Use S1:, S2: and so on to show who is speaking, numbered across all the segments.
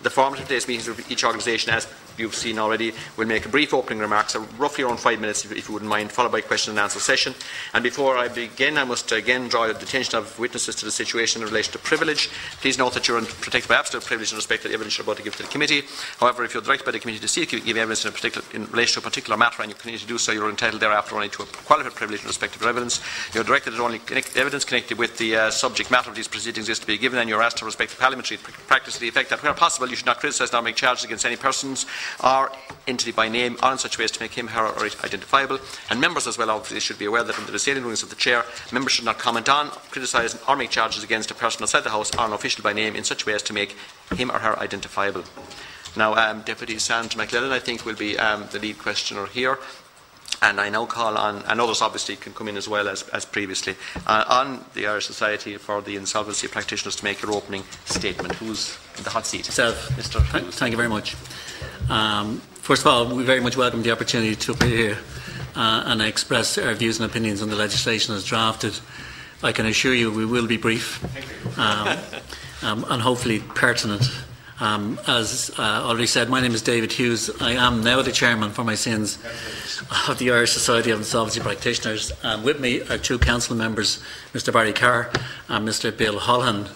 S1: The format of today's meetings with each organisation, as you've seen already, will make a brief opening remarks, roughly around 5 minutes if you wouldn't mind, followed by a question and answer session. And before I begin, I must again draw the attention of witnesses to the situation in relation to privilege. Please note that you are protected by absolute privilege in respect to the evidence you are about to give to the committee. However, if you are directed by the committee to seek to give evidence in relation to a particular matter and you continue to do so, you are entitled thereafter only to a qualified privilege in respect of your evidence. You are directed that only evidence connected with the subject matter of these proceedings is to be given, and you are asked to respect the parliamentary practice to the effect that where possible you should not criticise nor make charges against any persons or entity by name or in such ways to make him, her or it identifiable. And members as well obviously should be aware that under the salient rulings of the Chair, members should not comment on, criticise or make charges against a person outside the House or an official by name in such ways to make him or her identifiable. Now, Deputy Sandra McLellan, I think, will be the lead questioner here. And I now call on, and others obviously can come in as well as previously, on the Irish Society for the Insolvency Practitioners to make your opening statement. Who's in the hot seat? Mr.
S2: Thank you very much. First of all, we very much welcome the opportunity to be here and express our views and opinions on the legislation as drafted. I can assure you we will be brief and hopefully pertinent. As already said, my name is David Hughes. I am now the chairman for my sins of the Irish Society of Insolvency Practitioners. With me are two council members, Mr. Barry Carr and Mr. Bill Holohan.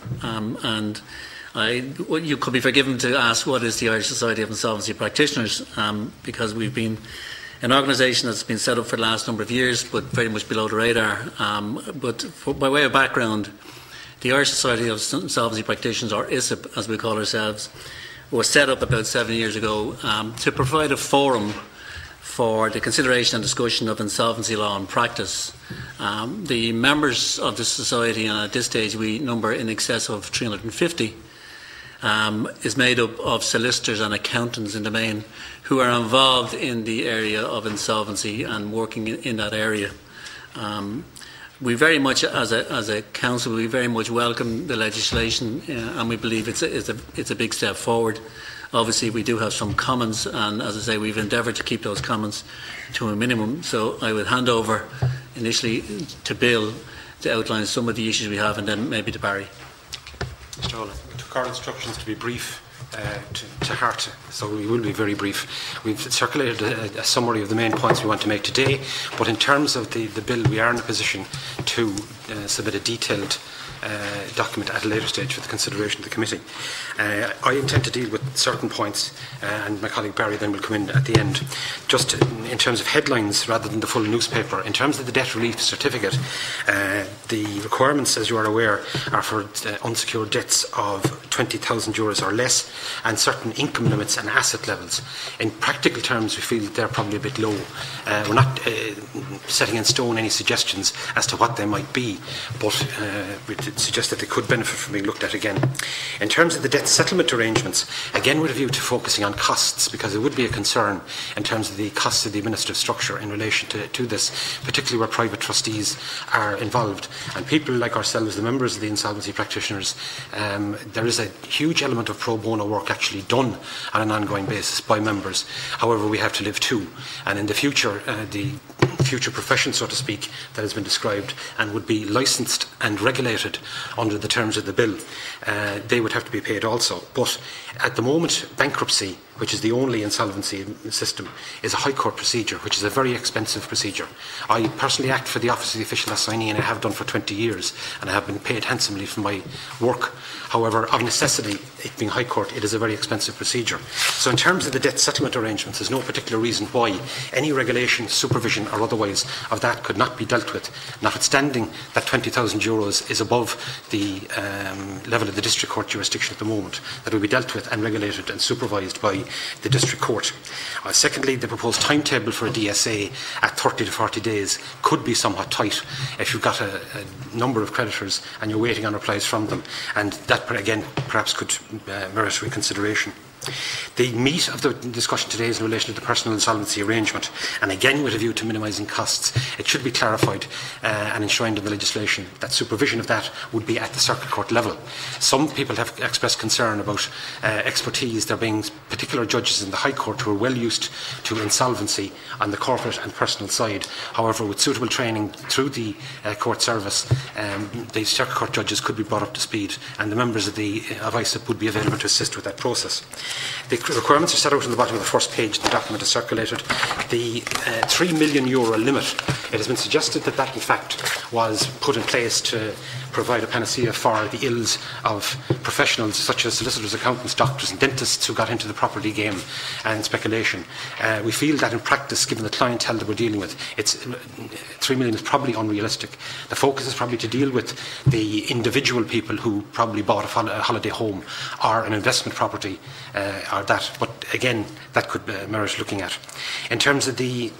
S2: You could be forgiven to ask what is the Irish Society of Insolvency Practitioners, because we've been an organisation that's been set up for the last number of years, but very much below the radar. By way of background, the Irish Society of Insolvency Practitioners, or ISIP as we call ourselves, was set up about 7 years ago to provide a forum for the consideration and discussion of insolvency law and practice. The members of the Society, and at this stage we number in excess of 350, is made up of solicitors and accountants in the main who are involved in the area of insolvency and working in that area. We very much, as a council, we very much welcome the legislation, and we believe it's a big step forward. Obviously, we do have some comments, and as I say, we've endeavoured to keep those comments to a minimum. So I will hand over initially to Bill to outline some of the issues we have, and then maybe to Barry.
S1: Mr. Holohan.
S3: We took our instructions to be brief to heart, so we will be very brief. We've circulated a summary of the main points we want to make today, but in terms of the bill, we are in a position to submit a detailed document at a later stage for the consideration of the committee. I intend to deal with certain points, and my colleague Barry then will come in at the end. Just in terms of headlines rather than the full newspaper, in terms of the debt relief certificate, the requirements, as you are aware, are for unsecured debts of €20,000 or less, and certain income limits and asset levels. In practical terms, we feel that they're probably a bit low. We're not setting in stone any suggestions as to what they might be, but we suggest that they could benefit from being looked at again. In terms of the debt settlement arrangements, again with a view to focusing on costs, because it would be a concern in terms of the costs of the administrative structure in relation to this, particularly where private trustees are involved. And people like ourselves, the members of the insolvency practitioners, there is a huge element of pro bono work actually done on an ongoing basis by members. However, we have to live too. And in the future profession, so to speak, that has been described and would be licensed and regulated under the terms of the bill, they would have to be paid also. But at the moment, bankruptcy, which is the only insolvency system, is a High Court procedure, which is a very expensive procedure. I personally act for the Office of the Official Assignee, and I have done for 20 years, and I have been paid handsomely for my work. However, of necessity, it being High Court, it is a very expensive procedure. So in terms of the debt settlement arrangements, there's no particular reason why any regulation, supervision or otherwise of that could not be dealt with, notwithstanding that €20,000 is above the level of the district court jurisdiction at the moment, that will be dealt with and regulated and supervised by the district court. Secondly, the proposed timetable for a DSA at 30 to 40 days could be somewhat tight if you've got a number of creditors and you're waiting on replies from them, and that again perhaps could merit reconsideration. The meat of the discussion today is in relation to the personal insolvency arrangement, and again with a view to minimising costs. It should be clarified and enshrined in the legislation that supervision of that would be at the circuit court level. Some people have expressed concern about expertise. There being particular judges in the High Court who are well used to insolvency on the corporate and personal side. However, with suitable training through the court service, the circuit court judges could be brought up to speed, and the members of ISIP would be available to assist with that process. The requirements are set out on the bottom of the first page. The document is circulated. The €3 million limit, it has been suggested that that in fact was put in place to provide a panacea for the ills of professionals such as solicitors, accountants, doctors and dentists who got into the property game and speculation. We feel that in practice, given the clientele that we're dealing with, $3 million is probably unrealistic. The focus is probably to deal with the individual people who probably bought a holiday home or an investment property or that, but again, that could merit looking at. In terms of the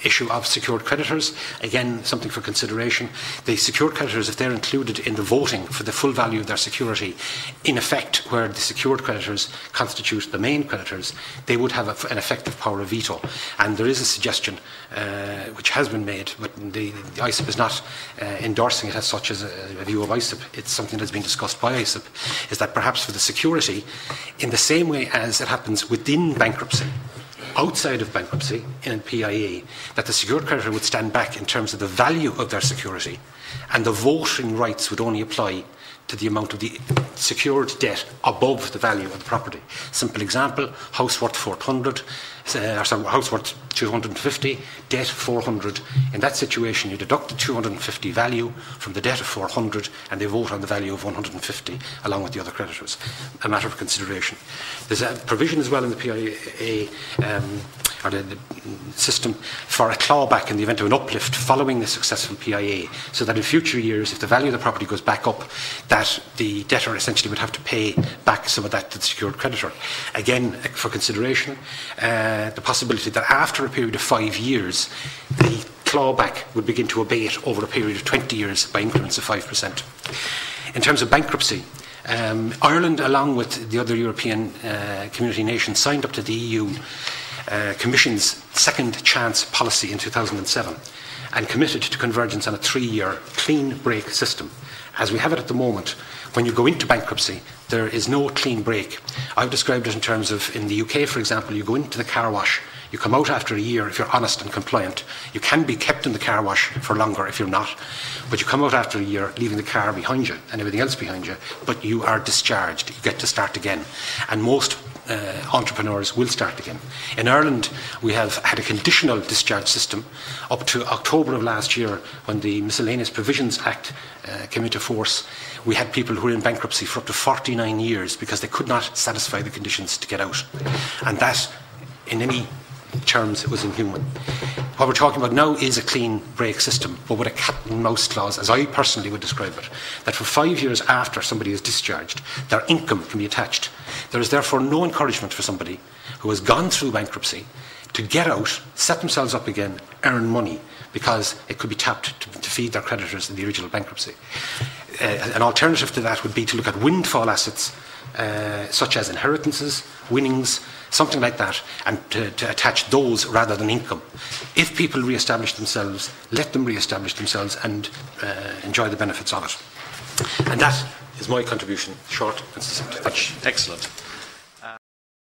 S3: issue of secured creditors, again, something for consideration. The secured creditors, if they're included in the voting for the full value of their security, in effect, where the secured creditors constitute the main creditors, they would have an effective power of veto. And there is a suggestion which has been made, but the ISIP is not endorsing it as such as a view of ISIP. It's something that's been discussed by ISIP, is that perhaps for the security, in the same way as it happens within bankruptcy, outside of bankruptcy in PIA, that the secured creditor would stand back in terms of the value of their security, and the voting rights would only apply to the amount of the secured debt above the value of the property. Simple example, house worth 400, house worth 250, debt 400. In that situation, you deduct the 250 value from the debt of 400 and they vote on the value of 150 along with the other creditors. A matter of consideration. There's a provision as well in the PIA or the system for a clawback in the event of an uplift following the successful PIA, so that in future years, if the value of the property goes back up, that the debtor essentially would have to pay back some of that to the secured creditor. Again, for consideration, the possibility that after a period of 5 years, the clawback would begin to abate over a period of 20 years by increments of 5%. In terms of bankruptcy, Ireland, along with the other European community nations, signed up to the EU Commission's second chance policy in 2007 and committed to convergence on a 3-year clean break system. As we have it at the moment, when you go into bankruptcy, there is no clean break. I've described it in terms of, in the UK, for example, you go into the car wash, you come out after a year if you're honest and compliant. You can be kept in the car wash for longer if you're not, but you come out after a year, leaving the car behind you and everything else behind you, but you are discharged. You get to start again. And most entrepreneurs will start again. In Ireland, we have had a conditional discharge system up to October of last year, when the Miscellaneous Provisions Act came into force. We had people who were in bankruptcy for up to 49 years because they could not satisfy the conditions to get out. And that, in any terms, it was inhuman. What we're talking about now is a clean break system, but with a cat and mouse clause, as I personally would describe it, that for 5 years after somebody is discharged, their income can be attached. There is therefore no encouragement for somebody who has gone through bankruptcy to get out, set themselves up again, earn money, because it could be tapped to feed their creditors in the original bankruptcy. An alternative to that would be to look at windfall assets, such as inheritances, winnings, something like that, and to attach those rather than income. If people re-establish themselves, let them re-establish themselves and enjoy the benefits of it. And that is my contribution, short and succinct.
S1: Excellent.